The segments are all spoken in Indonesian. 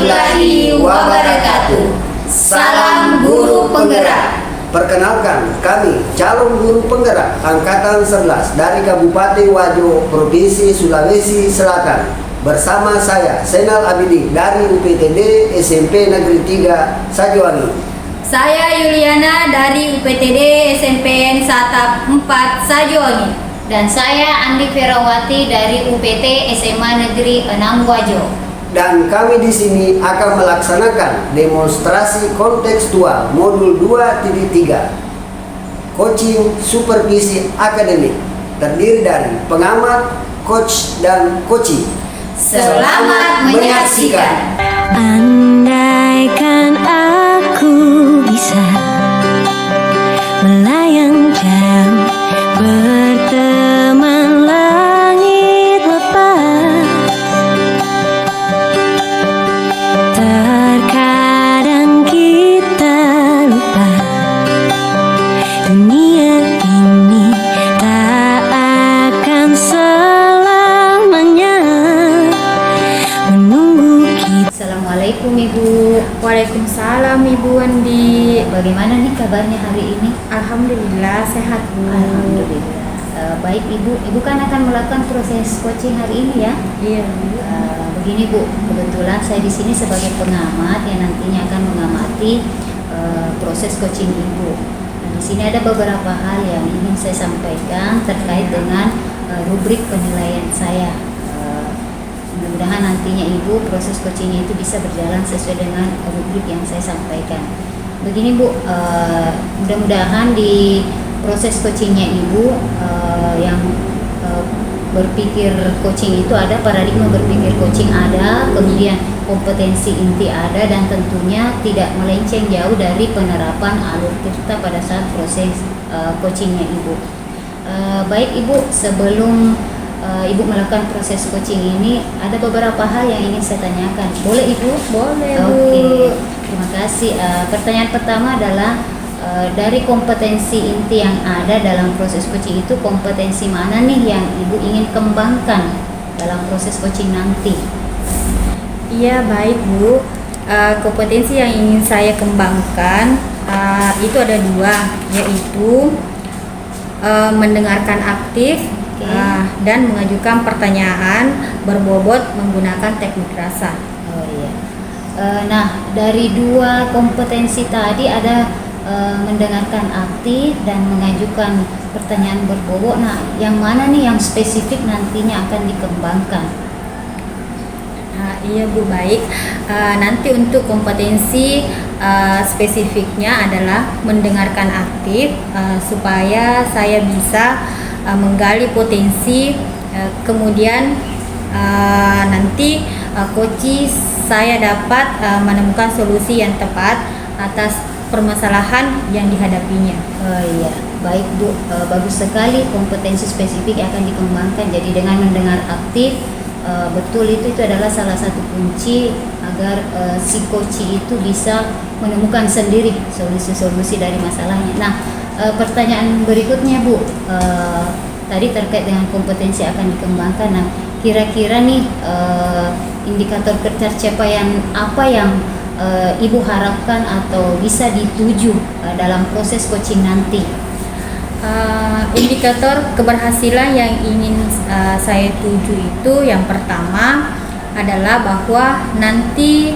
warahmatullahi wabarakatuh. Salam guru penggerak. Perkenalkan, kami calon guru penggerak Angkatan 11 dari Kabupaten Wajo, Provinsi Sulawesi Selatan. Bersama saya, Senal Abidi dari UPTD SMP Negeri 3 Sajuwangi. Saya Yuliana dari UPTD SMPN Satap 4 Sajuwangi. Dan saya Andi Ferawati dari UPT SMA Negeri 6 Wajo. Dan kami di sini akan melaksanakan demonstrasi kontekstual modul 2.3 coaching supervisi akademik, terdiri dari pengamat, coach, dan coaching. Selamat menyaksikan. Andaikan aku bisa melayang jauh, berteman langit lepas. Terkadang kita lupa dunia ini tak akan selamanya menunggu kita. Assalamualaikum Ibu. Waalaikumsalam Ibu Andi. Bagaimana nih kabarnya hari ini? Alhamdulillah sehat Bu. Alhamdulillah. Baik Ibu, Ibu kan akan melakukan proses coaching hari ini ya? Iya. Begini Bu, kebetulan saya di sini sebagai pengamat yang nantinya akan mengamati proses coaching Ibu. Nah, di sini ada beberapa hal yang ingin saya sampaikan terkait dengan rubrik penilaian saya. Mudah-mudahan nantinya Ibu proses coachingnya itu bisa berjalan sesuai dengan rubrik yang saya sampaikan. Begini Bu, mudah-mudahan di proses coachingnya Ibu yang berpikir coaching itu ada, paradigma berpikir coaching ada, kemudian kompetensi inti ada, dan tentunya tidak melenceng jauh dari penerapan alur tirta pada saat proses coachingnya Ibu. Baik Ibu, sebelum Ibu melakukan proses coaching ini, ada beberapa hal yang ingin saya tanyakan. Boleh Ibu? Boleh Bu. Oke, terima kasih. Pertanyaan pertama adalah dari kompetensi inti yang ada dalam proses coaching itu, kompetensi mana nih yang Ibu ingin kembangkan dalam proses coaching nanti? Iya baik Bu. Kompetensi yang ingin saya kembangkan itu ada dua, yaitu mendengarkan aktif dan mengajukan pertanyaan berbobot menggunakan teknik rasa. Oh iya. Nah, dari dua kompetensi tadi ada mendengarkan aktif dan mengajukan pertanyaan berbobot. Nah, yang mana nih yang spesifik nantinya akan dikembangkan? Iya Bu, baik. Nanti untuk kompetensi spesifiknya adalah mendengarkan aktif, supaya saya bisa menggali potensi, kemudian nanti coach saya dapat menemukan solusi yang tepat atas permasalahan yang dihadapinya. Oh iya, baik Bu, bagus sekali kompetensi spesifik yang akan dikembangkan. Jadi dengan mendengar aktif, betul itu adalah salah satu kunci agar si coach itu bisa menemukan sendiri solusi-solusi dari masalahnya. Nah, pertanyaan berikutnya Bu, tadi terkait dengan kompetensi akan dikembangkan. Nah, kira-kira nih indikator pencapaian apa yang Ibu harapkan atau bisa dituju dalam proses coaching nanti? Indikator keberhasilan yang ingin saya tuju itu, yang pertama adalah bahwa nanti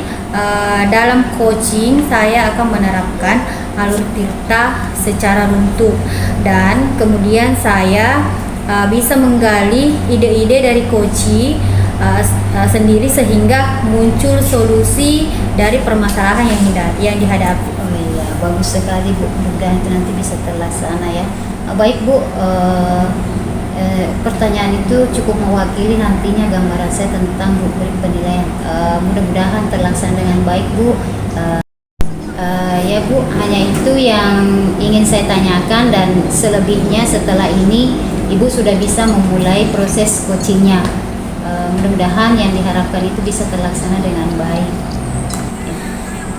dalam coaching saya akan menerapkan alur tirta secara runtuh, dan kemudian saya bisa menggali ide-ide dari coach sendiri sehingga muncul solusi dari permasalahan yang dihadapi. Oh iya, bagus sekali Bu, mudah-mudahan itu nanti bisa terlaksana ya. Baik Bu, pertanyaan itu cukup mewakili nantinya gambaran saya tentang rubrik penilaian. Mudah-mudahan terlaksana dengan baik Bu. Ya Bu, hanya itu yang ingin saya tanyakan, dan selebihnya setelah ini Ibu sudah bisa memulai proses coachingnya. Mudah-mudahan yang diharapkan itu bisa terlaksana dengan baik.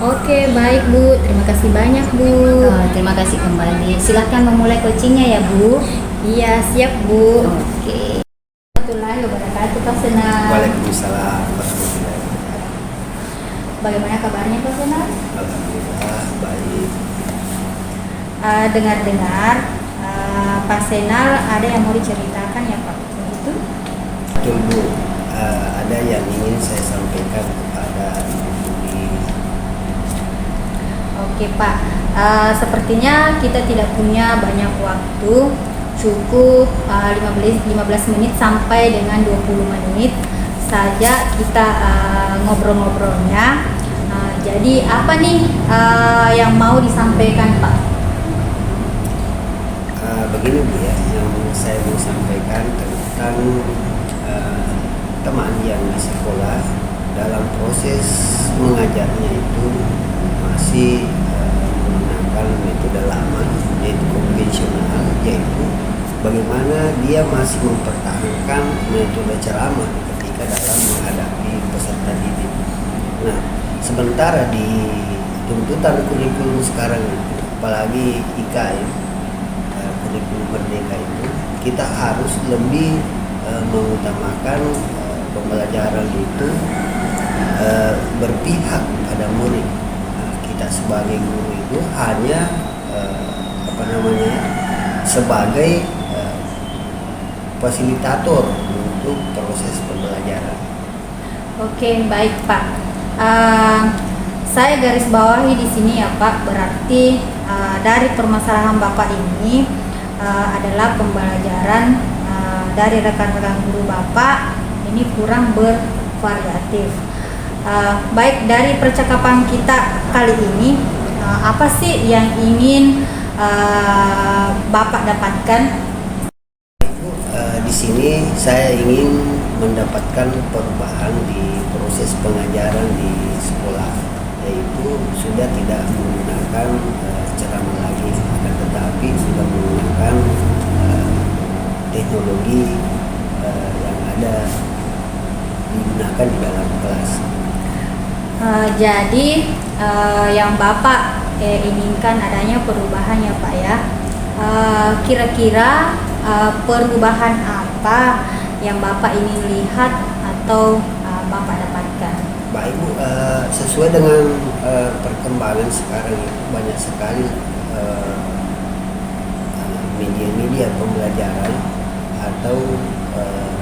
Oke, baik Bu. Terima kasih banyak Bu. Terima kasih kembali. Silahkan memulai coachingnya ya Bu. Iya, siap Bu. Oke. Warahmatullahi wabarakatuh, Pak Senal. Waalaikumsalam. Bagaimana kabarnya Pak Senal? Alhamdulillah baik. Dengar-dengar Pak Senal ada yang mau diceritakan ya Pak? Begitu? Betul Bu, ada yang ingin saya sampaikan kepada Ibu Budi. Oke Pak, sepertinya kita tidak punya banyak waktu, cukup 15 menit sampai dengan 20 menit saja kita ngobrol-ngobrolnya. Jadi apa nih yang mau disampaikan Pak? Begini Bu ya, yang saya mau sampaikan tentang teman yang di sekolah dalam proses mengajarnya itu masih menggunakan metode lama yaitu konvensional, yaitu bagaimana dia masih mempertahankan metode ceramah ketika dalam menghadapi peserta didik. Nah, sementara di tuntutan kurikulum sekarang itu, apalagi IKM, kurikulum merdeka itu, kita harus lebih mengutamakan pembelajaran itu berpihak pada murid. Kita sebagai guru itu hanya sebagai fasilitator untuk proses pembelajaran. Oke, baik Pak. Saya garis bawahi di sini ya Pak. Berarti dari permasalahan Bapak ini adalah pembelajaran dari rekan-rekan guru Bapak ini kurang bervariatif. Baik, dari percakapan kita kali ini, apa sih yang ingin Bapak dapatkan? Di sini saya ingin mendapatkan perubahan di proses pengajaran di sekolah, yaitu sudah tidak menggunakan ceramah lagi, akan tetapi sudah menggunakan teknologi yang ada digunakan di dalam kelas. Jadi yang Bapak inginkan adanya perubahan ya Pak ya. Kira-kira perubahan apa yang Bapak ingin lihat atau Bapak dapatkan? Baik Bu, sesuai dengan perkembangan sekarang itu banyak sekali media-media pembelajaran atau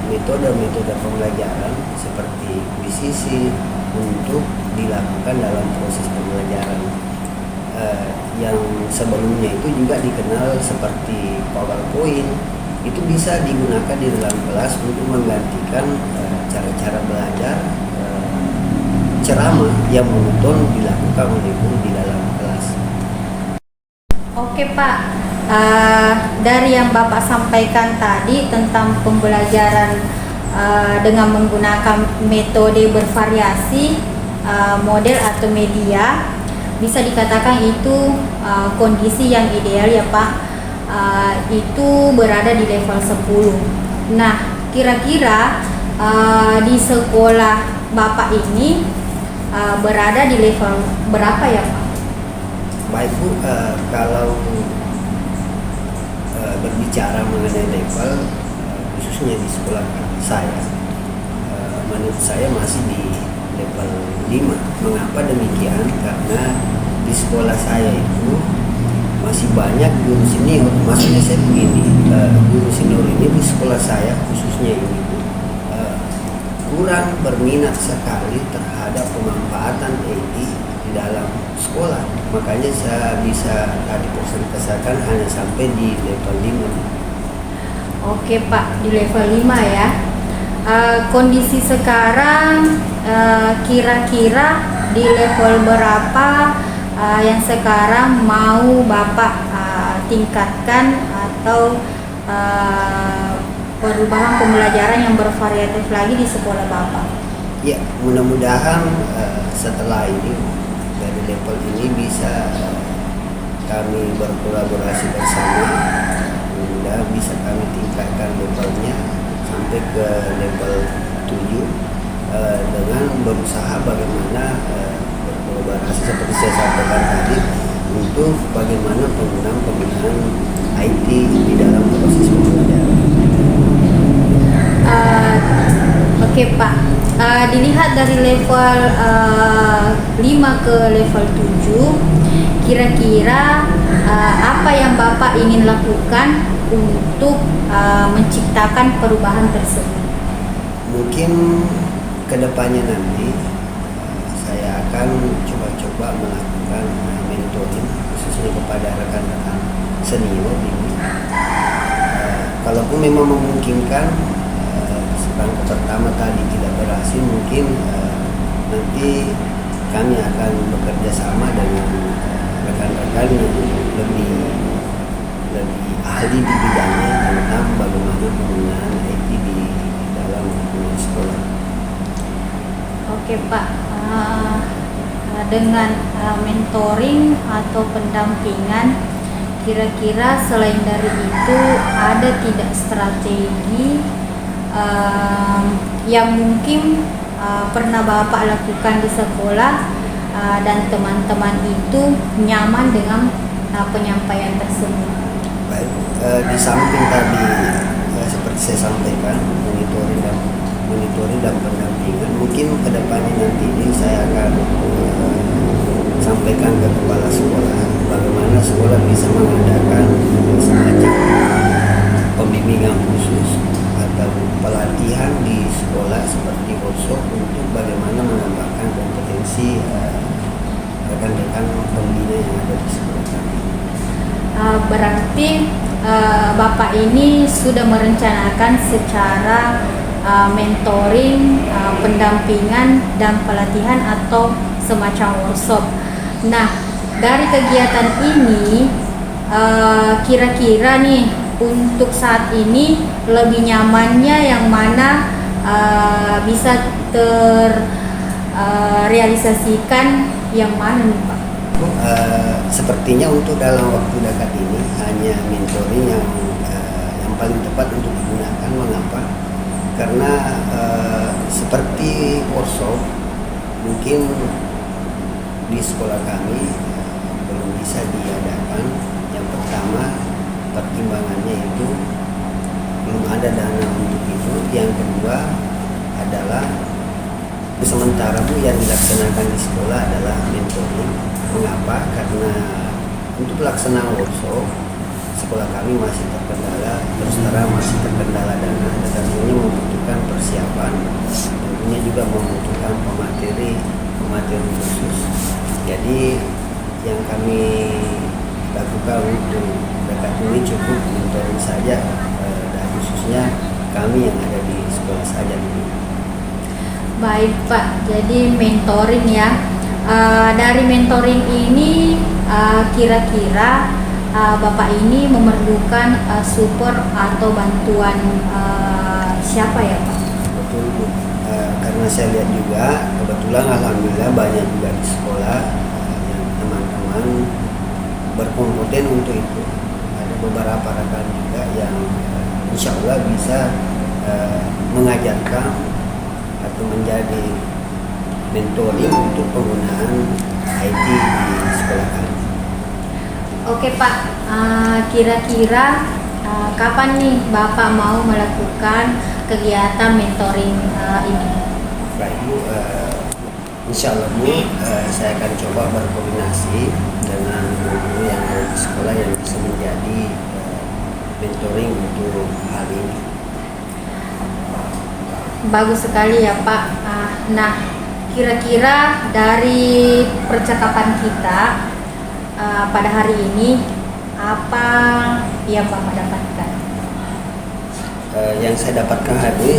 metode-metode pembelajaran seperti QCC untuk dilakukan dalam proses pembelajaran. Yang sebelumnya itu juga dikenal seperti PowerPoint, itu bisa digunakan di dalam kelas untuk menggantikan cara-cara belajar ceramah yang monoton dilakukan oleh guru di dalam kelas. Oke Pak, dari yang Bapak sampaikan tadi tentang pembelajaran dengan menggunakan metode bervariasi, model atau media, bisa dikatakan itu kondisi yang ideal ya Pak. Itu berada di level 10. Nah, kira-kira di sekolah Bapak ini berada di level berapa ya Pak? Baik Bu, kalau berbicara mengenai level khususnya di sekolah saya, menurut saya masih di level 5. Mengapa demikian? Karena di sekolah saya itu masih banyak guru senior, maksudnya saya begini, guru senior ini di sekolah saya khususnya ini kurang berminat sekali terhadap pemanfaatan IT di dalam sekolah. Makanya saya bisa tadi presentasikan hanya sampai di level 5. Oke Pak, di level 5 ya. Kondisi sekarang kira-kira di level berapa yang sekarang mau Bapak tingkatkan atau perubahan pembelajaran yang bervariatif lagi di sekolah Bapak? Ya, mudah-mudahan setelah ini dari level ini bisa kami berkolaborasi bersama, mudah bisa kami tingkatkan levelnya sampai ke level 7 dengan berusaha bagaimana berkolaborasi seperti saya sampaikan tadi untuk bagaimana penggunaan IT di dalam proses pembelajaran. Oke Pak, dilihat dari level 5 ke level 7, kira-kira apa yang Bapak ingin lakukan untuk menciptakan perubahan tersebut? Mungkin kedepannya nanti saya akan coba-coba melakukan mentoring khususnya kepada rekan-rekan senior ini. Kalaupun memang memungkinkan, langkah pertama tadi tidak berhasil, mungkin nanti kami akan bekerja sama dengan rekan-rekan yang lebih ahli di bidangnya tentang bagaimana penggunaan IT di dalam lingkungan sekolah. Oke Pak, dengan mentoring atau pendampingan, kira-kira selain dari itu ada tidak strategi yang mungkin pernah Bapak lakukan di sekolah dan teman-teman itu nyaman dengan penyampaian tersebut? Baik, di samping tadi seperti saya sampaikan monitoring dan pendampingan, mungkin kedepannya nanti ini saya akan sampaikan ke kepala sekolah bagaimana sekolah bisa mengadakan semacam pembimbingan khusus atau pelatihan di sekolah seperti workshop untuk bagaimana mengembangkan kompetensi rekan-rekan pembina yang ada di sekolah kami. Berarti Bapak ini sudah merencanakan secara mentoring, pendampingan dan pelatihan atau semacam workshop. Nah, dari kegiatan ini kira-kira nih untuk saat ini lebih nyamannya yang mana bisa terrealisasikan yang mana nih Pak? Sepertinya untuk dalam waktu dekat ini hanya mentoring yang paling tepat untuk digunakan. Mengapa? Karena seperti workshop mungkin di sekolah kami belum bisa diadakan. Yang pertama, pertimbangannya itu belum ada dana untuk itu. Yang kedua adalah sementara yang dilaksanakan di sekolah adalah mentoring. Mengapa? Karena untuk pelaksanaan workshop sekolah kami masih terkendala, terus terang masih terkendala dana, dan tentunya membutuhkan persiapan, tentunya juga membutuhkan pemateri khusus. Jadi yang kami lakukan untuk dekat ini cukup mentoring saja, dan khususnya kami yang ada di sekolah saja. Baik Pak, jadi mentoring ya. Dari mentoring ini kira-kira Bapak ini memerlukan support atau bantuan siapa ya Pak? Betul Bu. Karena saya lihat juga kebetulan alhamdulillah banyak juga di sekolah yang teman-teman berkompeten untuk itu. Ada beberapa rekan juga yang insya Allah bisa mengajarkan atau menjadi mentoring untuk penggunaan IT di sekolah kami. Oke Pak, kira-kira kapan nih Bapak mau melakukan kegiatan mentoring ini? Baik Bu, insya Allah Bu, saya akan coba berkoordinasi dengan guru yang ada di sekolah yang bisa menjadi mentoring untuk hal ini. Bagus sekali ya Pak. Nah, kira-kira dari percakapan kita pada hari ini apa yang Bapak dapatkan? Yang saya dapatkan hari ini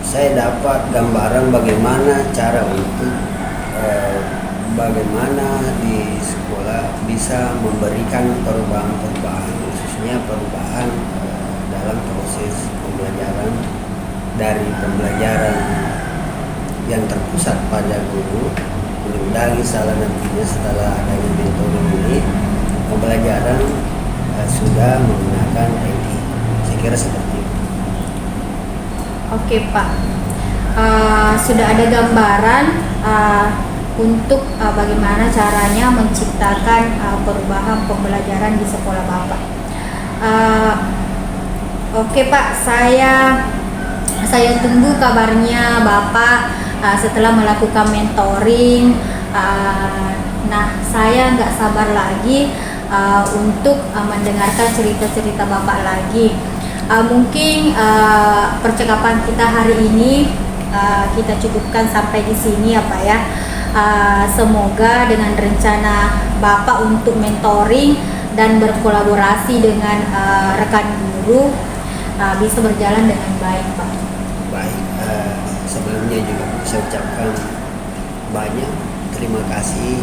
saya dapat gambaran bagaimana cara untuk bagaimana di sekolah bisa memberikan perubahan-perubahan, khususnya perubahan dalam proses pembelajaran, dari pembelajaran yang terpusat pada guru. Mudah-mudahan salah nantinya setelah adanya mentoring ini pembelajaran sudah menggunakan IT. Saya kira seperti itu. Oke Pak, sudah ada gambaran untuk bagaimana caranya menciptakan perubahan pembelajaran di sekolah Bapak. Oke Pak, saya saya tunggu kabarnya Bapak setelah melakukan mentoring. Nah, saya nggak sabar lagi untuk mendengarkan cerita-cerita Bapak lagi. Mungkin percakapan kita hari ini kita cukupkan sampai di sini ya Pak ya. Semoga dengan rencana Bapak untuk mentoring dan berkolaborasi dengan rekan guru bisa berjalan dengan baik Pak. Baik, sebelumnya juga saya ucapkan banyak terima kasih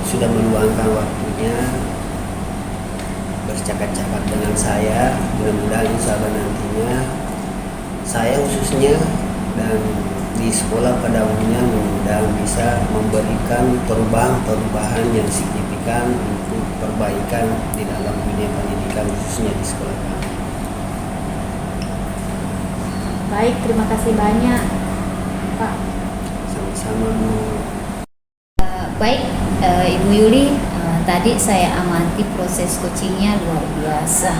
sudah meluangkan waktunya bercakap-cakap dengan saya. Mudah-mudahan insya Allah nantinya saya khususnya dan di sekolah pada umumnya mudah-mudahan bisa memberikan perubahan yang signifikan untuk perbaikan di dalam dunia pendidikan khususnya di sekolah kami. Baik, terima kasih banyak Pak. Sama-sama Bu. Baik, Ibu Yuli, tadi saya amati proses coachingnya luar biasa.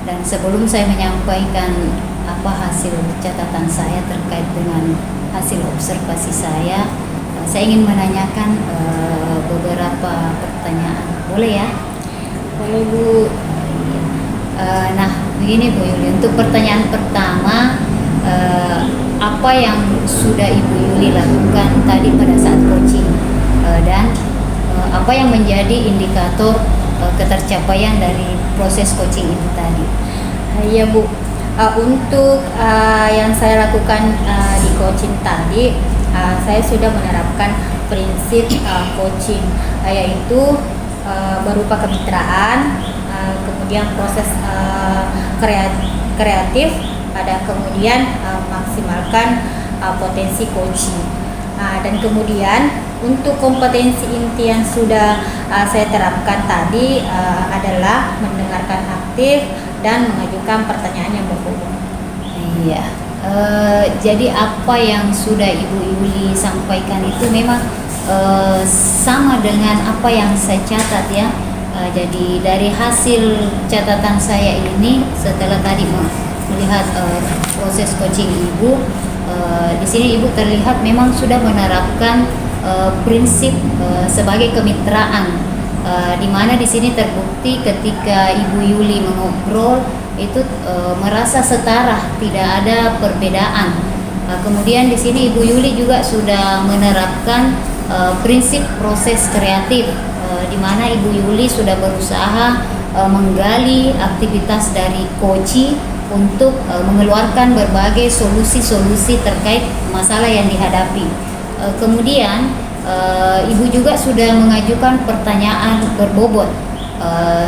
Dan sebelum saya menyampaikan apa hasil catatan saya terkait dengan hasil observasi saya ingin menanyakan beberapa pertanyaan. Boleh ya? Boleh Bu. Nah, begini Bu Yuli, untuk pertanyaan pertama, apa yang sudah Ibu Yuli lakukan tadi pada saat coaching dan apa yang menjadi indikator ketercapaian dari proses coaching itu tadi? Iya Bu, untuk yang saya lakukan di coaching tadi, saya sudah menerapkan prinsip coaching, yaitu berupa kemitraan, kemudian proses kreatif, ada kemudian maksimalkan potensi coaching. Dan kemudian untuk kompetensi inti yang sudah saya terapkan tadi adalah mendengarkan aktif dan mengajukan pertanyaan yang berbobot. Iya. Jadi apa yang sudah Ibu Yuli sampaikan itu memang sama dengan apa yang saya catat ya. Jadi dari hasil catatan saya ini setelah tadi melihat proses coaching Ibu, di sini Ibu terlihat memang sudah menerapkan prinsip sebagai kemitraan, di mana di sini terbukti ketika Ibu Yuli mengobrol itu merasa setara, tidak ada perbedaan. Kemudian di sini Ibu Yuli juga sudah menerapkan prinsip proses kreatif, di mana Ibu Yuli sudah berusaha menggali aktivitas dari coachee untuk mengeluarkan berbagai solusi-solusi terkait masalah yang dihadapi. Kemudian Ibu juga sudah mengajukan pertanyaan berbobot,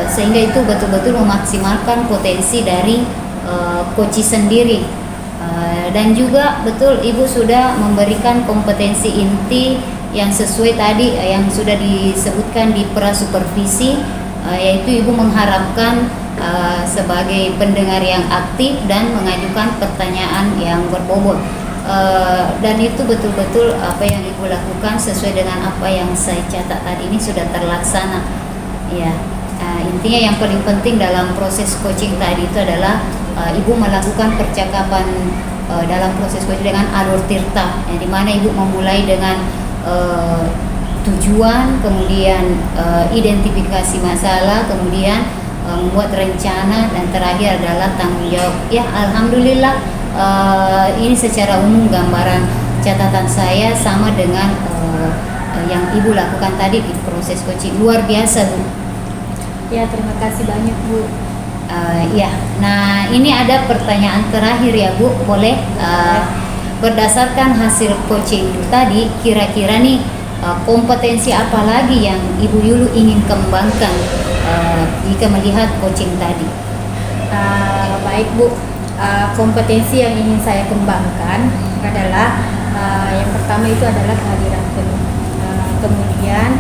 sehingga itu betul-betul memaksimalkan potensi dari coachee sendiri. Dan juga betul Ibu sudah memberikan kompetensi inti yang sesuai tadi yang sudah disebutkan di prasupervisi, yaitu Ibu mengharapkan sebagai pendengar yang aktif dan mengajukan pertanyaan yang berbobot. Dan itu betul-betul apa yang Ibu lakukan sesuai dengan apa yang saya catat tadi ini sudah terlaksana. Ya, intinya yang paling penting dalam proses coaching tadi itu adalah Ibu melakukan percakapan dalam proses coaching dengan alur tirta, yang dimana Ibu memulai dengan tujuan, kemudian identifikasi masalah, kemudian membuat rencana, dan terakhir adalah tanggung jawab. Ya, alhamdulillah ini secara umum gambaran catatan saya sama dengan yang Ibu lakukan tadi di proses coaching. Luar biasa Bu. Ya, terima kasih banyak Bu. Ya, nah ini ada pertanyaan terakhir ya Bu, boleh? Berdasarkan hasil coaching tadi, kira-kira nih kompetensi apa lagi yang Ibu Yuli ingin kembangkan jika melihat coaching tadi? Baik Bu, kompetensi yang ingin saya kembangkan adalah yang pertama itu adalah kehadiran penuh. Kemudian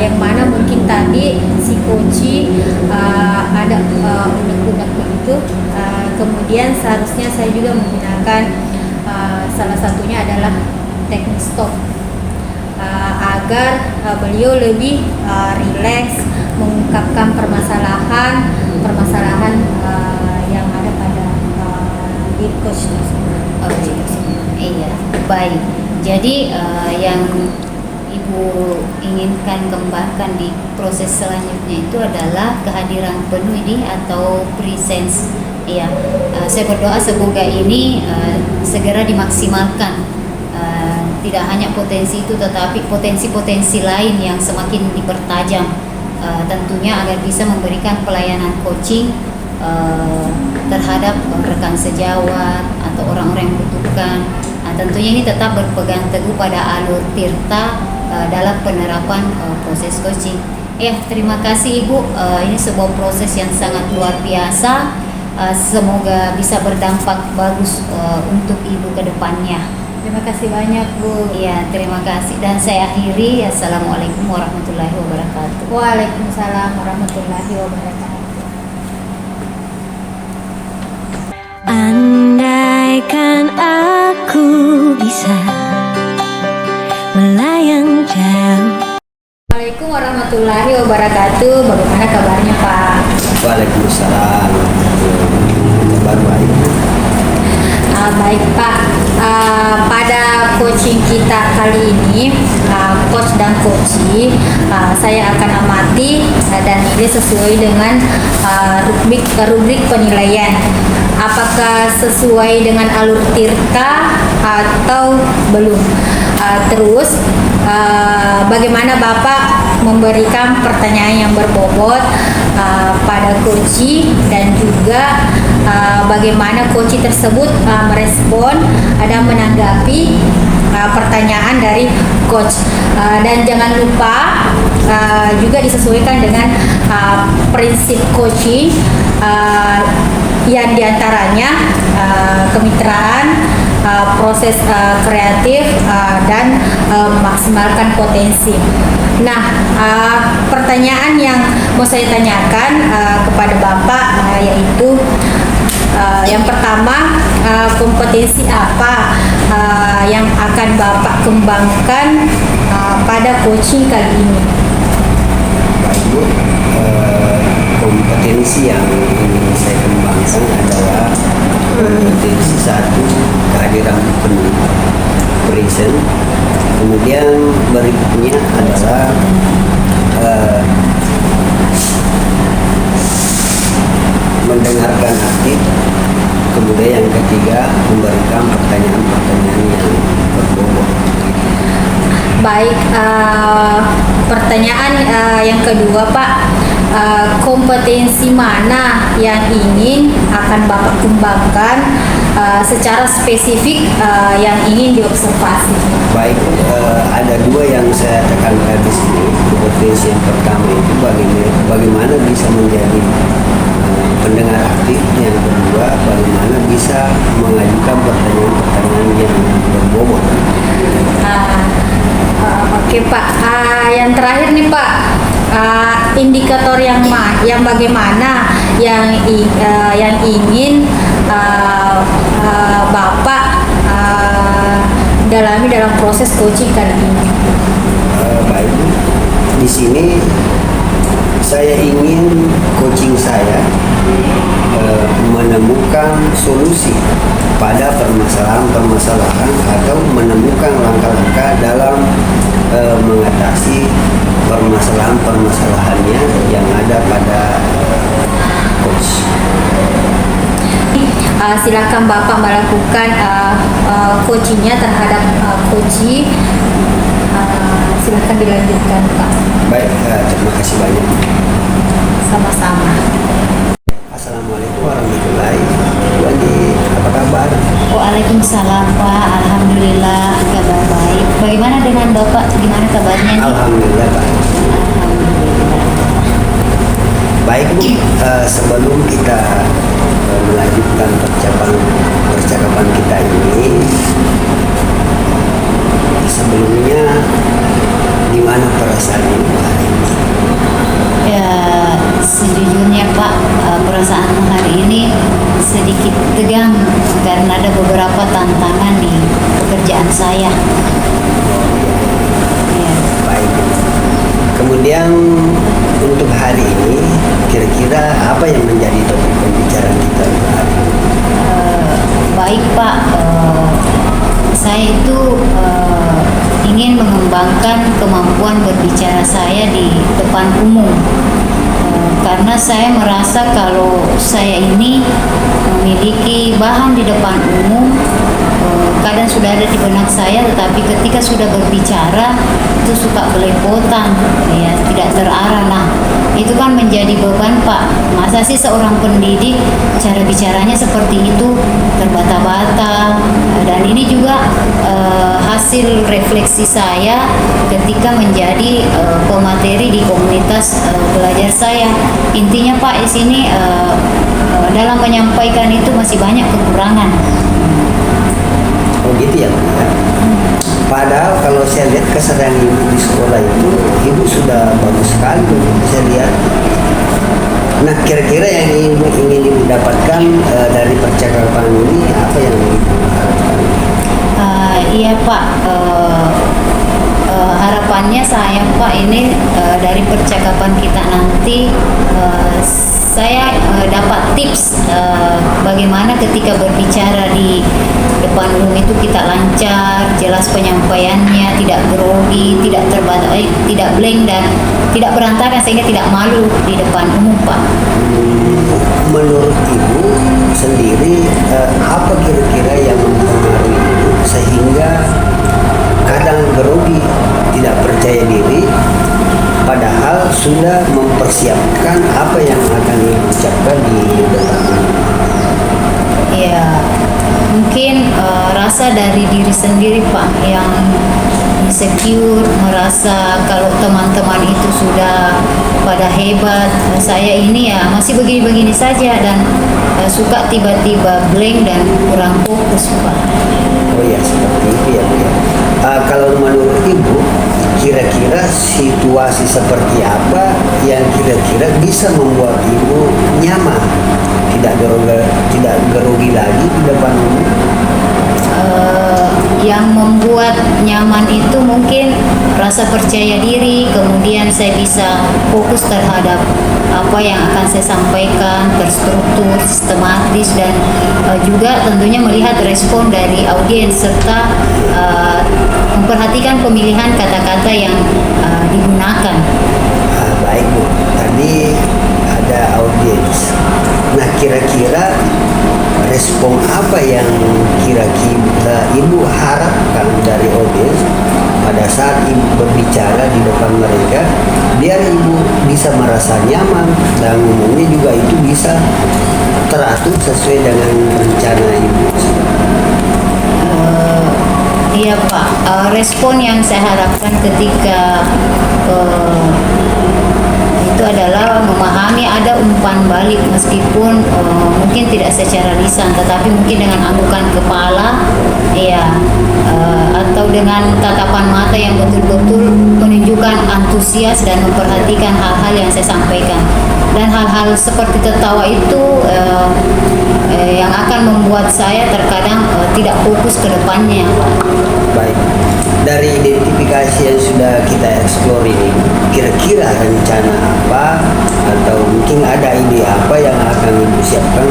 yang mana mungkin tadi si coachee ada unek-unek begitu, kemudian seharusnya saya juga menggunakan salah satunya adalah teknik stop, agar beliau lebih rileks mengungkapkan permasalahan yang ada pada head coach tersebut. Oh, iya, baik. Jadi yang Ibu inginkan kembangkan di proses selanjutnya itu adalah kehadiran penuh ini atau presence. Ya, saya berdoa semoga ini segera dimaksimalkan. Tidak hanya potensi itu, tetapi potensi-potensi lain yang semakin dipertajam. Tentunya agar bisa memberikan pelayanan coaching terhadap rekan sejawat atau orang-orang yang membutuhkan. Tentunya ini tetap berpegang teguh pada alur tirta dalam penerapan proses coaching. Terima kasih Ibu. Ini sebuah proses yang sangat luar biasa. Semoga bisa berdampak bagus untuk Ibu ke depannya. Terima kasih banyak Bu. Iya, terima kasih. Dan saya akhiri. Assalamualaikum warahmatullahi wabarakatuh. Waalaikumsalam warahmatullahi wabarakatuh. Andaikan aku bisa melayang jauh. Assalamualaikum warahmatullahi wabarakatuh. Bagaimana kabarnya Pak? Waalaikumsalam. Kabar baik. Baik Pak, pada coaching kita kali ini, coach dan coachee, saya akan amati dan ini sesuai dengan rubrik penilaian. Apakah sesuai dengan alur tirta atau belum? Terus bagaimana Bapak memberikan pertanyaan yang berbobot pada coachee dan juga bagaimana coachee tersebut merespon dan menanggapi pertanyaan dari coach. Dan jangan lupa juga disesuaikan dengan prinsip coaching yang diantaranya kemitraan, proses kreatif, dan memaksimalkan potensi. Nah, pertanyaan yang mau saya tanyakan kepada Bapak yaitu yang pertama, kompetensi apa yang akan Bapak kembangkan pada coaching kali ini? Baik Bu, kompetensi yang ingin saya kembangkan adalah kompetensi satu, kehadiran penuh, present. Kemudian berikutnya adalah mendengarkan aktif. Kemudian yang ketiga, memberikan pertanyaan-pertanyaan yang berbobot. Baik, pertanyaan yang kedua Pak, kompetensi mana yang ingin akan Bapak kembangkan secara spesifik yang ingin diobservasi? Baik, ada dua yang saya tekankan di sini. Kompetensi yang pertama itu bagaimana bisa menjadi pendengar aktif. Yang kedua, bagaimana bisa mengajukan pertanyaan-pertanyaan yang berbobot. Oke Pak, yang terakhir nih Pak, indikator yang bagaimana yang ingin Bapak dalami dalam proses coaching kali ini? Baik, di sini saya ingin coaching saya menemukan solusi pada permasalahan-permasalahan atau menemukan langkah-langkah dalam mengatasi permasalahan-permasalahannya yang ada pada coach. Silakan Bapak melakukan coachingnya terhadap coachee. Silakan dilanjutkan Pak. Baik, terima kasih banyak. Sama-sama. Assalamualaikum warahmatullahi wabarakatuh. Apa kabar? Waalaikumsalam Pak. Alhamdulillah kabar baik. Bagaimana dengan Bapak? Gimana kabarnya nih? Alhamdulillah Pak. Baik Bu, sebelum kita melanjutkan percakapan kita ini, sebelumnya gimana perasaan Ibu hari ini? Ya, sejujurnya Pak, perasaan hari ini sedikit tegang karena ada beberapa tantangan di pekerjaan saya. Ya. Baik. Kemudian untuk hari ini, kira-kira apa yang menjadi topik pembicaraan kita hari ini? Baik Pak, saya itu ingin mengembangkan kemampuan berbicara saya di depan umum. Karena saya merasa kalau saya ini memiliki bahan di depan umum, kadang sudah ada di benak saya, tetapi ketika sudah berbicara itu suka belepotan, ya tidak terarah. Nah, itu kan menjadi beban Pak. Masa sih seorang pendidik cara bicaranya seperti itu, terbata-bata. Dan ini juga hasil refleksi saya ketika menjadi pemateri di komunitas belajar saya. Intinya Pak, di sini dalam menyampaikan itu masih banyak kekurangan. Oh gitu ya, Bu, ya. Padahal kalau saya lihat kesadaran ibu di sekolah itu, ibu sudah bagus sekali, Bu, saya lihat. Nah, kira-kira yang ingin ibu dapatkan dari percakapan ini apa yang ibu harapkan? Iya Pak, harapannya saya Pak ini dari percakapan kita nanti saya dapat tips bagaimana ketika berbicara di depan umum itu kita lancar, jelas penyampaiannya, tidak grogi, tidak terbatas, tidak blank dan tidak berantakan sehingga tidak malu di depan umum Pak. Menurut ibu sendiri apa kira-kira yang mempengaruhi ibu sehingga kadang grogi, tidak percaya diri, padahal sudah mempersiapkan apa yang akan diucapkan di depan? Ya, mungkin rasa dari diri sendiri Pak, yang insecure, merasa kalau teman-teman itu sudah pada hebat, saya ini ya masih begini-begini saja dan suka tiba-tiba blank dan kurang fokus Pak. Oh ya, seperti itu ya, Bu, ya. Kalau menurut ibu, kira-kira situasi seperti apa yang kira-kira bisa membuat ibu nyaman, tidak grogi lagi di depan umum? Yang membuat nyaman itu mungkin rasa percaya diri, kemudian saya bisa fokus terhadap apa yang akan saya sampaikan, terstruktur, sistematis, dan juga tentunya melihat respon dari audiens serta memperhatikan pemilihan kata-kata yang digunakan. Baik Bu, tadi ada audiens. Nah, kira-kira respon apa yang kira-kira ibu harapkan dari audiens pada saat ibu berbicara di depan mereka, biar ibu bisa merasa nyaman dan umumnya juga itu bisa teratur sesuai dengan rencana ibu? Iya Pak, respon yang saya harapkan ketika itu adalah memahami ada umpan balik meskipun mungkin tidak secara lisan, tetapi mungkin dengan anggukan kepala, ya, atau dengan tatapan mata yang betul-betul menunjukkan antusias dan memperhatikan hal-hal yang saya sampaikan. Dan hal-hal seperti tertawa itu yang akan membuat saya terkadang tidak fokus ke depannya, Pak. Baik, dari identifikasi yang sudah kita eksplor ini, kira-kira rencana apa atau mungkin ada ide apa yang akan ibu siapkan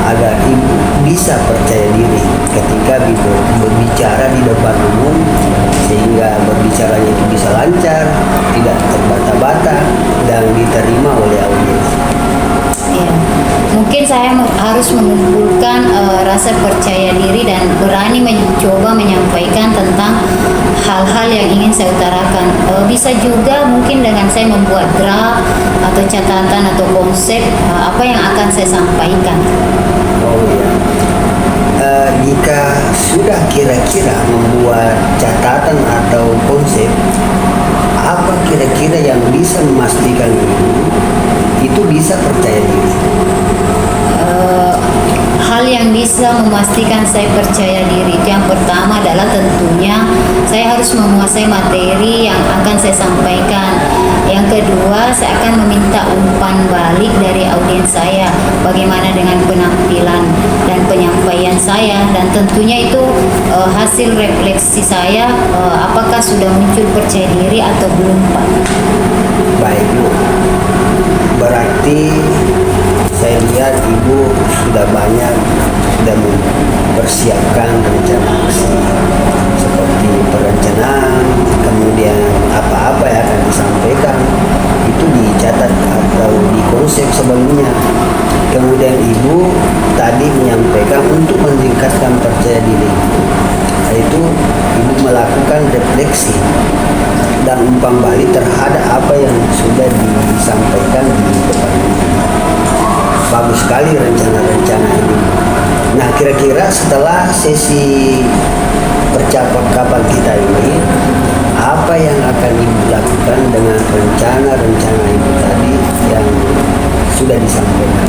agar ibu bisa percaya diri ketika ibu berbicara di depan umum, sehingga berbicaranya itu bisa lancar, tidak terbata-bata dan diterima oleh audiens? Ya, mungkin saya harus mengumpulkan rasa percaya diri dan berani mencoba menyampaikan tentang hal-hal yang ingin saya utarakan. Bisa juga mungkin dengan saya membuat draft atau catatan atau konsep apa yang akan saya sampaikan. Oh ya, jika sudah kira-kira membuat catatan atau konsep, apa kira-kira yang bisa memastikan itu bisa percaya diri? Hal yang bisa memastikan saya percaya diri itu yang pertama adalah tentunya saya harus menguasai materi yang akan saya sampaikan. Yang kedua, saya akan meminta umpan balik dari audiens saya, bagaimana dengan penampilan dan penyampaian saya, dan tentunya itu hasil refleksi saya, apakah sudah muncul percaya diri atau belum, Pak. Baik Bu, berarti saya lihat Ibu sudah mempersiapkan rencana aksi seperti perencanaan, kemudian apa-apa yang akan disampaikan itu dicatat atau dikonsep sebelumnya. Kemudian Ibu tadi menyampaikan untuk meningkatkan percaya diri yaitu Ibu melakukan refleksi dan umpan balik terhadap apa yang sudah disampaikan di depan. Bagus sekali rencana-rencana ini. Nah, kira-kira setelah sesi percakapan kita ini, apa yang akan Ibu lakukan dengan rencana-rencana Ibu tadi yang sudah disampaikan?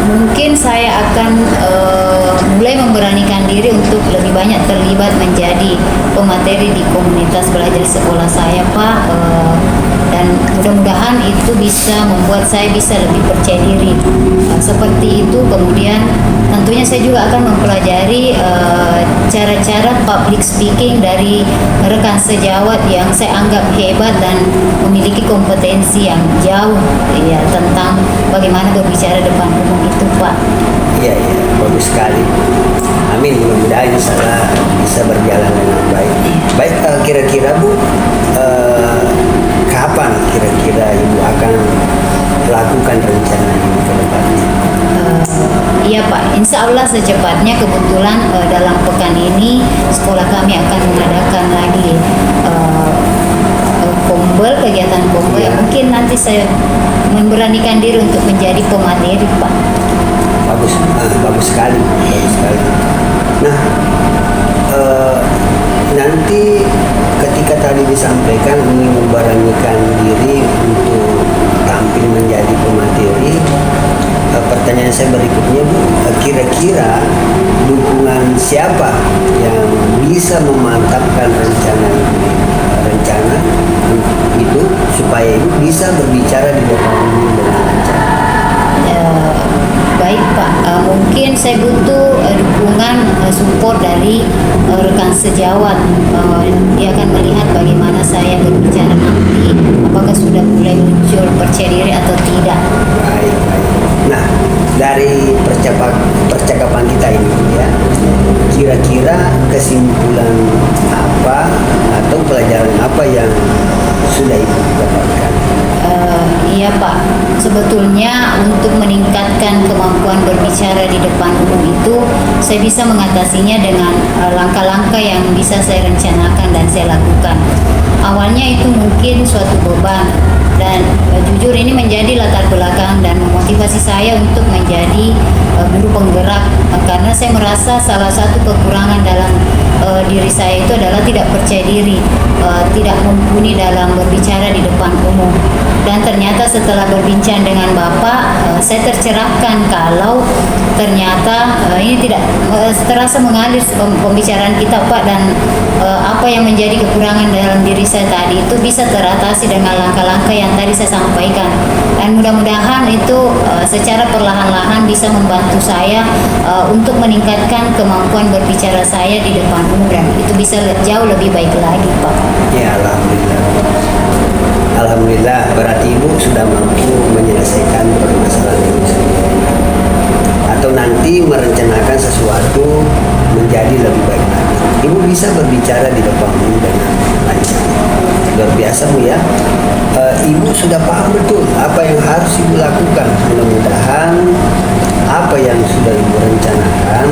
Mungkin saya akan mulai memberanikan diri untuk lebih banyak terlibat menjadi pemateri di komunitas belajar sekolah saya, Pak. Dan mudah-mudahan itu bisa membuat saya bisa lebih percaya diri. Seperti itu. Kemudian tentunya saya juga akan mempelajari cara-cara public speaking dari rekan sejawat yang saya anggap hebat dan memiliki kompetensi yang jauh ya tentang bagaimana berbicara depan umum itu, Pak. Iya, bagus sekali. Amin, mudah-mudahan insyaallah bisa berjalan dengan baik. Baik, kira-kira Bu, kapan kira-kira Ibu akan lakukan rencana ini ke depannya? Iya Pak, insya Allah secepatnya. Kebetulan dalam pekan ini sekolah kami akan mengadakan lagi kombel, kegiatan kombel. Ya. Mungkin nanti saya memberanikan diri untuk menjadi pemateri, Pak. Bagus sekali, bagus sekali. Nah, nanti ketika tadi disampaikan ingin memberanikan diri untuk tampil menjadi pemateri, pertanyaan saya berikutnya Bu, kira-kira dukungan siapa yang bisa memantapkan rencana itu supaya Ibu bisa berbicara di depan umum dengan lancar? Baik Pak, mungkin saya butuh dukungan support dari rekan sejawat. Dia akan melihat bagaimana saya berbicara nanti, apakah sudah mulai muncul percaya diri atau tidak. Baik. Nah, dari percakapan kita ini ya, kira-kira kesimpulan apa atau pelajaran apa yang sudah Ibu dapatkan? Iya Pak, sebetulnya untuk meningkatkan kemampuan berbicara di depan umum itu saya bisa mengatasinya dengan langkah-langkah yang bisa saya rencanakan dan saya lakukan. Awalnya itu mungkin suatu beban dan jujur ini menjadi latar belakang dan memotivasi saya untuk menjadi guru penggerak, karena saya merasa salah satu kekurangan dalam diri saya itu adalah tidak percaya diri, tidak mumpuni dalam berbicara di depan umum. Dan ternyata setelah berbincang dengan Bapak, saya tercerahkan kalau ternyata ini tidak terasa mengalir pembicaraan kita Pak, dan apa yang menjadi kekurangan dalam diri saya tadi itu bisa teratasi dengan langkah-langkah yang tadi saya sampaikan. Dan mudah-mudahan itu secara perlahan-lahan bisa membantu saya untuk meningkatkan kemampuan berbicara saya di depan umum, dan itu bisa jauh lebih baik lagi Pak. Ya, Alhamdulillah, berarti Ibu sudah mampu menyelesaikan permasalahan ini atau nanti merencanakan sesuatu menjadi lebih baik lagi. Ibu bisa berbicara di depan umum dengan lancar. Luar biasa Bu ya. Ibu sudah paham betul apa yang harus Ibu lakukan. Mudah-mudahan apa yang sudah Ibu rencanakan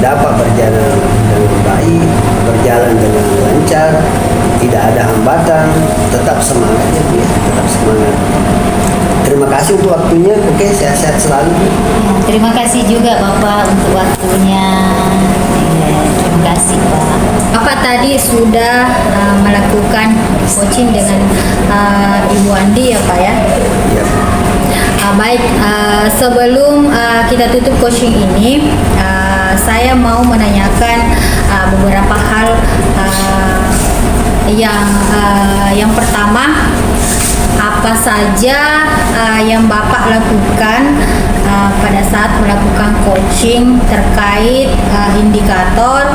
dapat berjalan dengan baik, berjalan dengan lancar, tidak ada hambatan. Tetap semangat ya Bu ya, tetap semangat. Terima kasih untuk waktunya. Oke, sehat-sehat selalu. Ya, terima kasih juga Bapak untuk waktunya. Ya, terima kasih Pak. Bapak tadi sudah melakukan coaching dengan Ibu Andi ya Pak ya. Ya. Baik, sebelum kita tutup coaching ini, saya mau menanyakan beberapa hal. Yang pertama, apa saja yang Bapak lakukan pada saat melakukan coaching terkait indikator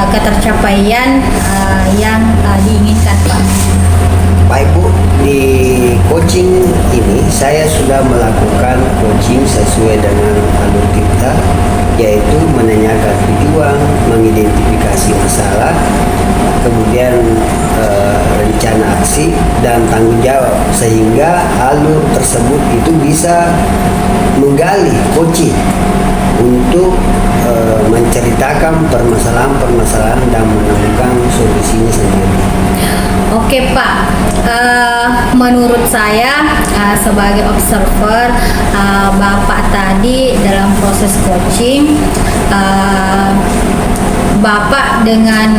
ketercapaian yang diinginkan Pak? Baik Bu, di coaching ini saya sudah melakukan coaching sesuai dengan alur kita, yaitu menanyakan tujuan, mengidentifikasi masalah, kemudian rencana aksi dan tanggung jawab, sehingga alur tersebut itu bisa menggali coaching untuk menceritakan permasalahan-permasalahan dan menemukan solusinya sendiri. Oke Pak, menurut saya sebagai observer Bapak tadi dalam proses coaching, Bapak dengan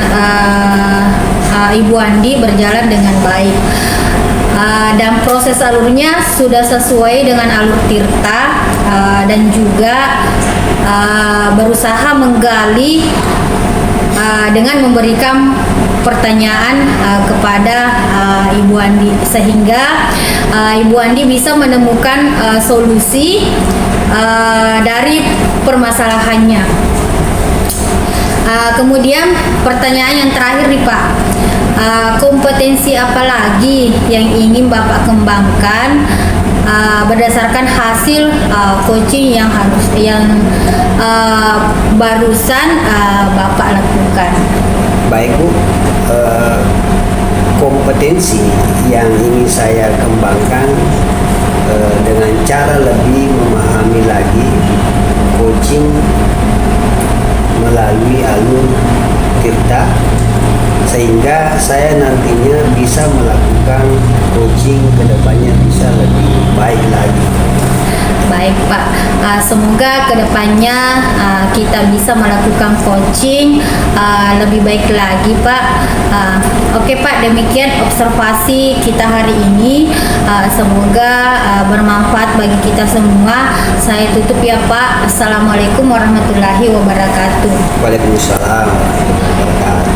Ibu Andi berjalan dengan baik. Dan proses alurnya sudah sesuai dengan alur Tirta, dan juga berusaha menggali dengan memberikan pertanyaan kepada Ibu Andi, sehingga Ibu Andi bisa menemukan solusi dari permasalahannya. Kemudian pertanyaan yang terakhir nih Pak, kompetensi apa lagi yang ingin Bapak kembangkan berdasarkan hasil coaching yang barusan Bapak lakukan? Baik Bu, kompetensi yang ingin saya kembangkan dengan cara lebih memahami lagi coaching melalui alur Tirta, sehingga saya nantinya bisa melakukan coaching kedepannya bisa lebih baik lagi. Baik Pak, semoga kedepannya kita bisa melakukan coaching lebih baik lagi Pak. Oke Pak, demikian observasi kita hari ini. Semoga bermanfaat bagi kita semua. Saya tutup ya Pak. Assalamualaikum warahmatullahi wabarakatuh. Waalaikumsalam warahmatullahi wabarakatuh.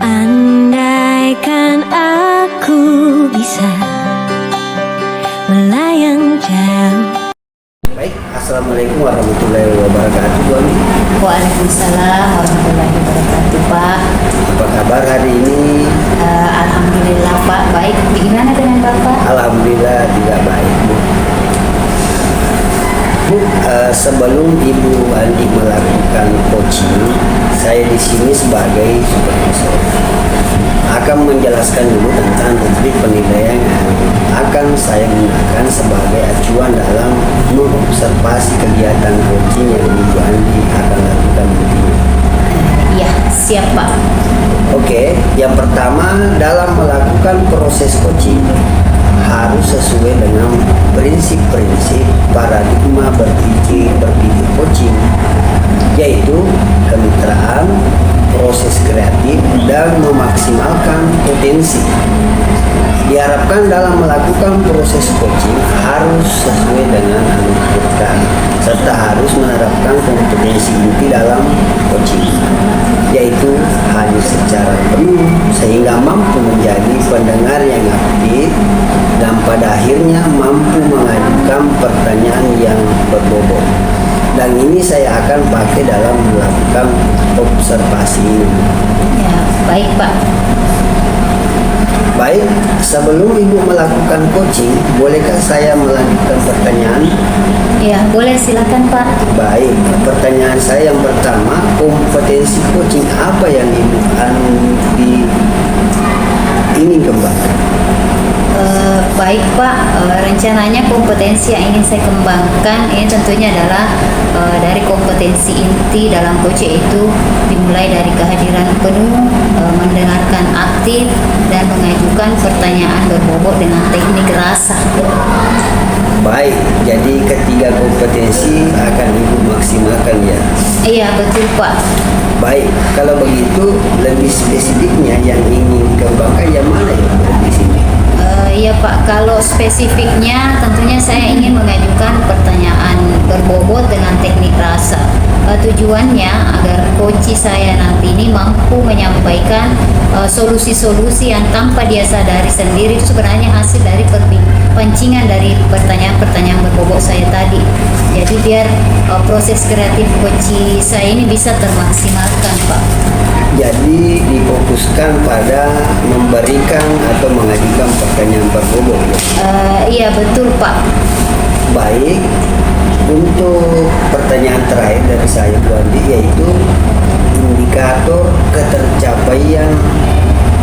Andaikan aku bisa melayang jauh. Baik, assalamualaikum warahmatullahi wabarakatuh Bu Andi. Waalaikumsalam warahmatullahi wabarakatuh Pak. Apa kabar hari ini? Alhamdulillah Pak, baik. Gimana dengan Bapak? Alhamdulillah juga baik Bu. Bu, sebelum Ibu Andi melakukan coaching, saya di sini sebagai supervisor akan menjelaskan dulu tentang rubrik penilaian yang akan saya gunakan sebagai acuan dalam mengobservasi kegiatan coaching yang Ibu Andi akan lakukan nantinya. Iya, siap Pak. Oke, yang pertama dalam melakukan proses coaching harus sesuai dengan prinsip-prinsip paradigma berpikir coaching, yaitu kemitraan, proses kreatif, dan memaksimalkan potensi. Diharapkan dalam melakukan proses coaching harus sesuai dengan alur Tirta, serta harus menerapkan kompetensi inti dalam coaching, yaitu hadir secara penuh sehingga mampu menjadi pendengar yang aktif dan pada akhirnya mampu mengajukan pertanyaan yang berbobot. Dan ini saya akan pakai dalam melakukan observasi ini. Ya, baik Pak. Baik, sebelum Ibu melakukan coaching, bolehkah saya melanjutkan pertanyaan? Ya, boleh silakan Pak. Baik, pertanyaan saya yang pertama, kompetensi coaching apa yang Ibu Andi ingin kembangkan? Baik Pak, rencananya kompetensi yang ingin saya kembangkan ini tentunya adalah dari kompetensi inti dalam coaching itu dimulai dari kehadiran penuh, mendengarkan aktif, dan mengajukan pertanyaan berbobot dengan teknik rasa. Baik, jadi ketiga kompetensi akan Ibu maksimalkan ya? Iya, betul Pak. Baik, kalau begitu lebih spesifiknya yang ingin dikembangkan yang mana ya di sini? Iya Pak, kalau spesifiknya tentunya saya ingin mengajukan pertanyaan berbobot dengan teknik rasa. Tujuannya agar coach saya nanti ini mampu menyampaikan solusi-solusi yang tanpa dia sadari sendiri itu sebenarnya hasil dari pancingan dari pertanyaan-pertanyaan berbobot saya tadi. Jadi biar proses kreatif coach saya ini bisa termaksimalkan Pak. Jadi difokuskan pada memberikan atau mengajukan pertanyaan berbobot. Iya betul Pak. Baik, untuk pertanyaan terakhir dari saya Bu Andi, yaitu indikator ketercapaian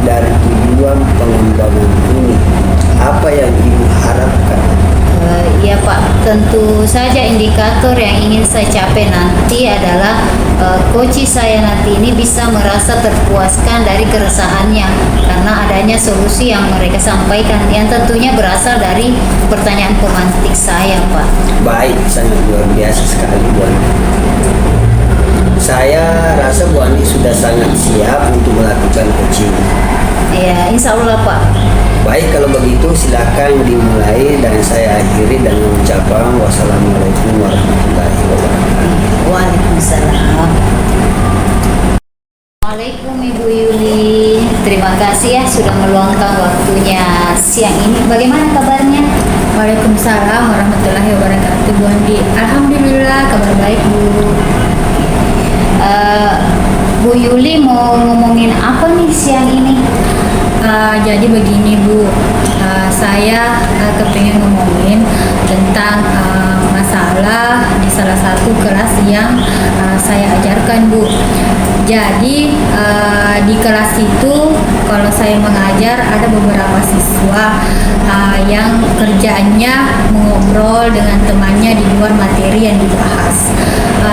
dari tujuan pengembangan ini. Apa yang Ibu harapkan? Iya Pak, tentu saja indikator yang ingin saya capai nanti adalah coach saya nanti ini bisa merasa terpuaskan dari keresahannya karena adanya solusi yang mereka sampaikan yang tentunya berasal dari pertanyaan pemantik saya Pak. Baik, sangat luar biasa sekali Bu Andi. Saya rasa Bu Andi sudah sangat siap untuk melakukan coaching. Ya, insya Allah Pak. Baik, kalau begitu silakan dimulai dan saya akhiri dengan ucapan wassalamualaikum warahmatullahi wabarakatuh. Waalaikumsalam. Assalamualaikum Ibu Yuli. Terima kasih ya sudah meluangkan waktunya siang ini. Bagaimana kabarnya? Waalaikumsalam warahmatullahi wabarakatuh Bu Andi. Alhamdulillah kabar baik Bu. Bu Yuli mau ngomongin apa nih siang ini? Jadi begini Bu, saya kepingin ngomongin tentang masalah di salah satu kelas yang saya ajarkan Bu. Jadi di kelas itu kalau saya mengajar ada beberapa siswa yang kerjaannya mengobrol dengan temannya di luar materi yang dibahas,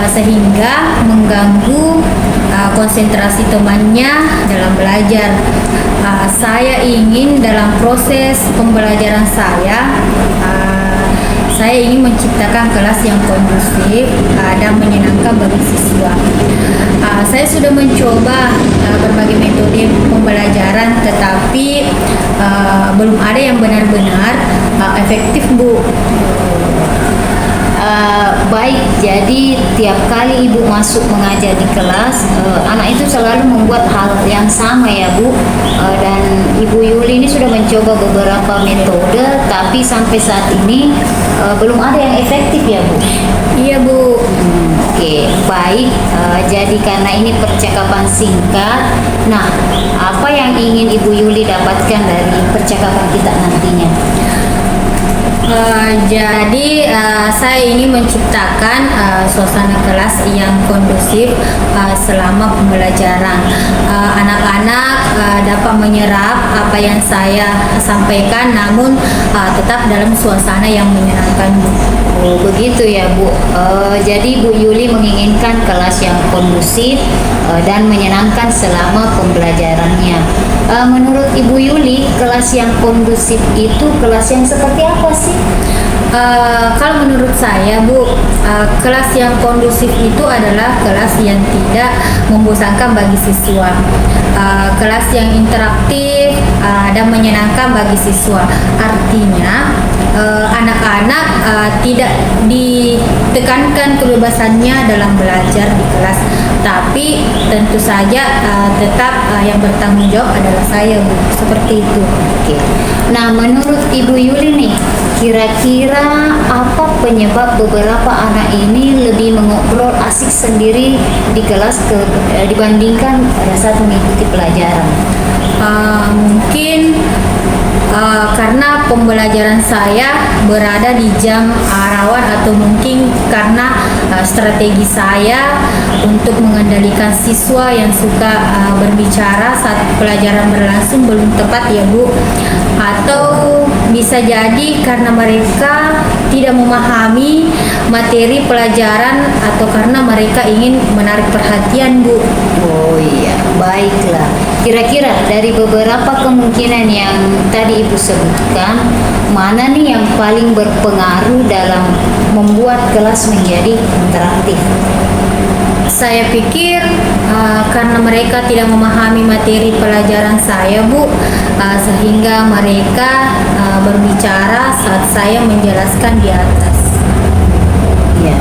sehingga mengganggu konsentrasi temannya dalam belajar. Saya ingin dalam proses pembelajaran saya ingin menciptakan kelas yang kondusif dan menyenangkan bagi siswa. Saya sudah mencoba berbagai metode pembelajaran, tetapi belum ada yang benar-benar efektif Bu. Baik, jadi tiap kali Ibu masuk mengajar di kelas, anak itu selalu membuat hal yang sama ya Bu. Dan Ibu Yuli ini sudah mencoba beberapa metode, tapi sampai saat ini belum ada yang efektif ya Bu. Iya Bu. Oke, baik. Jadi karena ini percakapan singkat, nah apa yang ingin Ibu Yuli dapatkan dari percakapan kita nantinya? Jadi saya ingin menciptakan suasana kelas yang kondusif selama pembelajaran. Anak-anak dapat menyerap apa yang saya sampaikan, namun tetap dalam suasana yang menyenangkan Bu. Oh, begitu ya Bu. Jadi Bu Yuli menginginkan kelas yang kondusif dan menyenangkan selama pembelajarannya. Menurut Ibu Yuli, kelas yang kondusif itu kelas yang seperti apa sih? Kalau menurut saya Bu, kelas yang kondusif itu adalah kelas yang tidak membosankan bagi siswa, kelas yang interaktif dan menyenangkan bagi siswa. Artinya anak-anak tidak ditekankan kebebasannya dalam belajar di kelas, tapi tentu saja tetap yang bertanggung jawab adalah saya Bu, seperti itu. Oke. Nah, menurut Ibu Yuli nih, kira-kira apa penyebab beberapa anak ini lebih mengobrol asik sendiri di kelas dibandingkan pada saat mengikuti pelajaran? Mungkin karena pembelajaran saya berada di jam rawan, atau mungkin karena strategi saya untuk mengendalikan siswa yang suka berbicara saat pelajaran berlangsung belum tepat ya Bu. Atau bisa jadi karena mereka tidak memahami materi pelajaran atau karena mereka ingin menarik perhatian Bu. Oh iya, baiklah. Kira-kira dari beberapa kemungkinan yang tadi Ibu sebutkan, mana nih yang paling berpengaruh dalam membuat kelas menjadi interaktif? Saya pikir karena mereka tidak memahami materi pelajaran saya Bu, sehingga mereka berbicara saat saya menjelaskan di atas. Ya.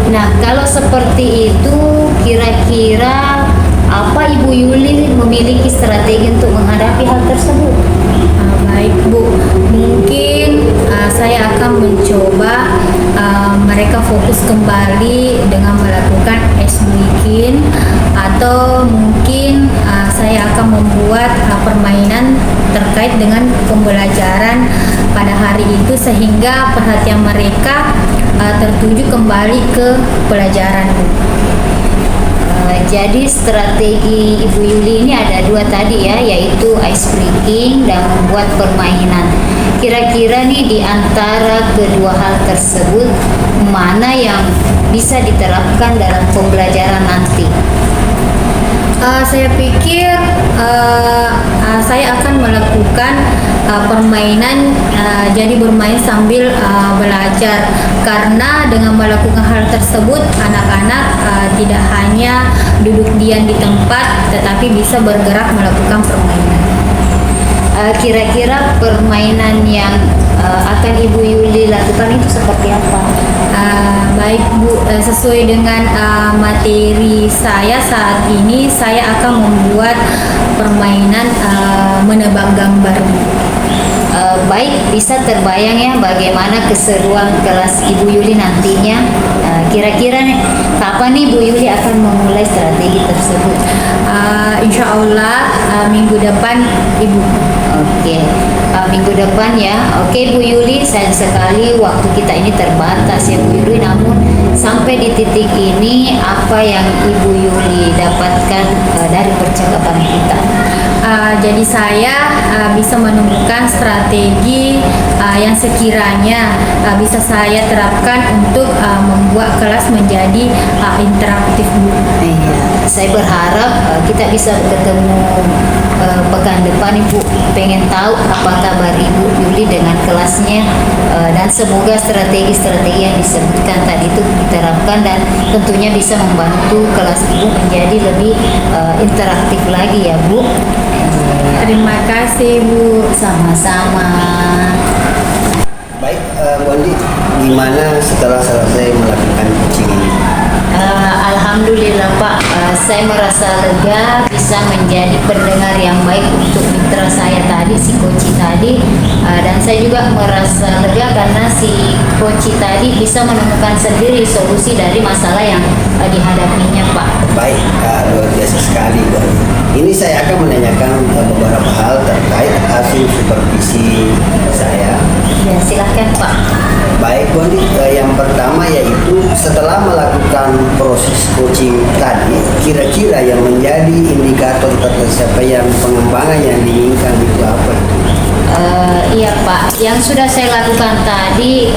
Nah, kalau seperti itu, kira-kira apa Ibu Yuli memiliki strategi untuk menghadapi hal tersebut? Baik Bu, mungkin saya akan mencoba mereka fokus kembali dengan melakukan ice breaking, atau mungkin terkait dengan pembelajaran pada hari itu sehingga perhatian mereka tertuju kembali ke pelajaran. Jadi strategi Ibu Yuli ini ada dua tadi ya, yaitu ice breaking dan membuat permainan. Kira-kira nih di antara kedua hal tersebut mana yang bisa diterapkan dalam pembelajaran nanti? Saya pikir saya akan melakukan permainan, jadi bermain sambil belajar, karena dengan melakukan hal tersebut anak-anak tidak hanya duduk diam di tempat tetapi bisa bergerak melakukan permainan. Kira-kira permainan yang akan Ibu Yuli lakukan itu seperti apa? Baik Bu, sesuai dengan materi saya saat ini, saya akan membuat permainan menebak gambar. Baik, bisa terbayang ya bagaimana keseruan kelas Ibu Yuli nantinya. Kira-kira kapan nih Bu Yuli akan memulai strategi tersebut? Insya Allah minggu depan Ibu. Oke, minggu depan ya. Oke Bu Yuli, sayang sekali waktu kita ini terbatas ya Bu Yuli. Namun sampai di titik ini apa yang Ibu Yuli dapatkan dari percakapan kita? Jadi saya bisa menemukan strategi yang sekiranya bisa saya terapkan untuk membuat kelas menjadi interaktif Bu. Iya, saya berharap kita bisa bertemu pekan depan Ibu. Pengen tahu apa kabar Ibu Yuli dengan kelasnya, dan semoga strategi-strategi yang disebutkan tadi itu diterapkan dan tentunya bisa membantu kelas Ibu menjadi lebih interaktif lagi ya Bu. Terima kasih Bu. Sama-sama. Baik, Bu Andi, gimana setelah selesai melakukan coaching ini? Alhamdulillah Pak, saya merasa lega bisa menjadi pendengar yang baik untuk mitra saya tadi, si Koci tadi, dan saya juga merasa lega karena si Koci tadi bisa menemukan sendiri solusi dari masalah yang dihadapinya Pak. Baik, luar biasa sekali Bu Andi. Ini saya akan menanyakan beberapa hal terkait hasil supervisi saya. Ya, silahkan Pak. Baik Bu Andi, yang pertama yaitu setelah melakukan proses coaching tadi, kira-kira yang menjadi indikator tercapaian pengembangan yang diinginkan itu apa itu? Iya Pak, yang sudah saya lakukan tadi,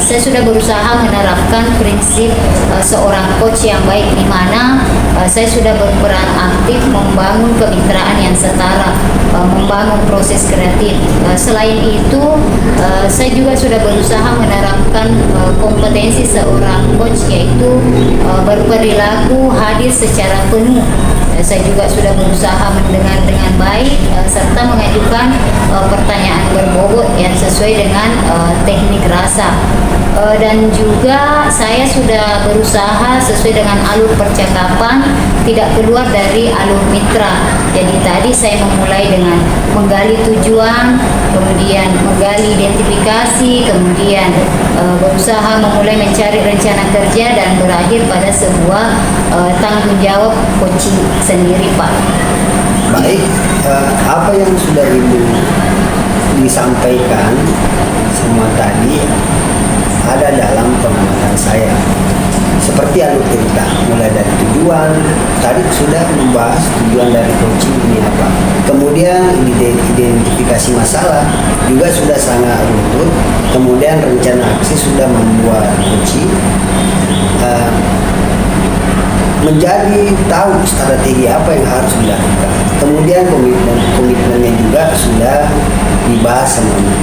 saya sudah berusaha menerapkan prinsip seorang coach yang baik, di mana saya sudah berperan aktif membangun kemitraan yang setara, membangun proses kreatif. Selain itu, saya juga sudah berusaha menerapkan kompetensi seorang coach, yaitu berperilaku hadir secara penuh. Saya juga sudah berusaha mendengar dengan baik serta mengajukan pertanyaan berbobot yang sesuai dengan teknik rasa. Dan juga saya sudah berusaha sesuai dengan alur percakapan, tidak keluar dari alur mitra. Jadi tadi saya memulai dengan menggali tujuan, kemudian menggali identifikasi, kemudian berusaha memulai mencari rencana kerja, dan berakhir pada sebuah tanggung jawab coaching sendiri Pak. Baik, apa yang sudah Ibu disampaikan semua tadi ada dalam pengamatan saya. Seperti alur cerita, mulai dari tujuan, tadi sudah membahas tujuan dari coaching ini apa. Kemudian identifikasi masalah juga sudah sangat runtut. Kemudian rencana aksi sudah membuat coaching menjadi tahu strategi apa yang harus dilakukan. Kemudian komitmennya juga sudah dibahas semuanya.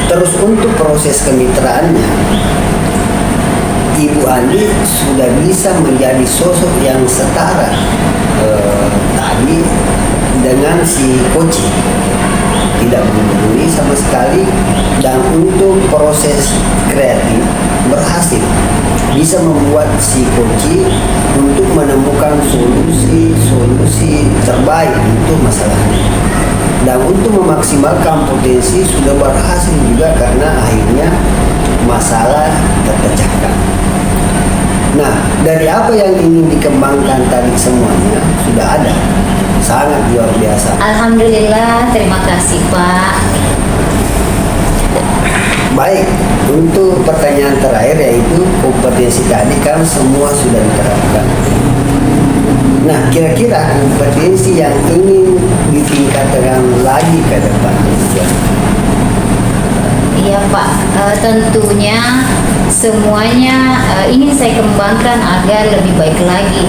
Terus untuk proses kemitraannya, Ibu Andi sudah bisa menjadi sosok yang setara tadi dengan si coaching, tidak menggurui sama sekali, dan untuk proses kreatif berhasil bisa membuat si coaching untuk menemukan solusi terbaik untuk masalahnya. Dan untuk memaksimalkan potensi sudah berhasil juga karena akhirnya masalah terpecahkan. Nah, dari apa yang ingin dikembangkan tadi semuanya sudah ada, sangat luar biasa. biasa. Alhamdulillah, terima kasih Pak. Baik, untuk pertanyaan terakhir yaitu kompetensi tadi kan semua sudah diterapkan. Nah, kira-kira kompetensi yang ingin ditingkatkan lagi ke depan. Iya Pak, tentunya semuanya ingin saya kembangkan agar lebih baik lagi.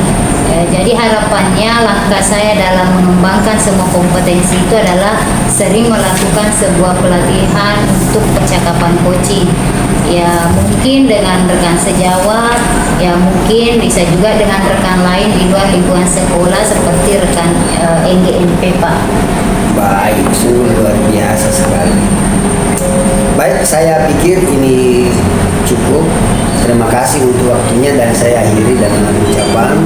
Jadi harapannya langkah saya dalam mengembangkan semua kompetensi itu adalah sering melakukan sebuah pelatihan untuk percakapan coaching. Ya mungkin dengan rekan sejawat, ya mungkin bisa juga dengan rekan lain di luar lingkungan sekolah seperti rekan NGNP Pak. Baik, sungguh luar biasa sekali. Baik, saya pikir ini cukup. Terima kasih untuk waktunya dan saya akhiri dengan ucapan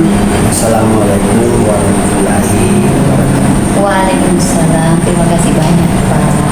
Assalamualaikum warahmatullahi wabarakatuh. Waalaikumsalam. Terima kasih banyak Pak.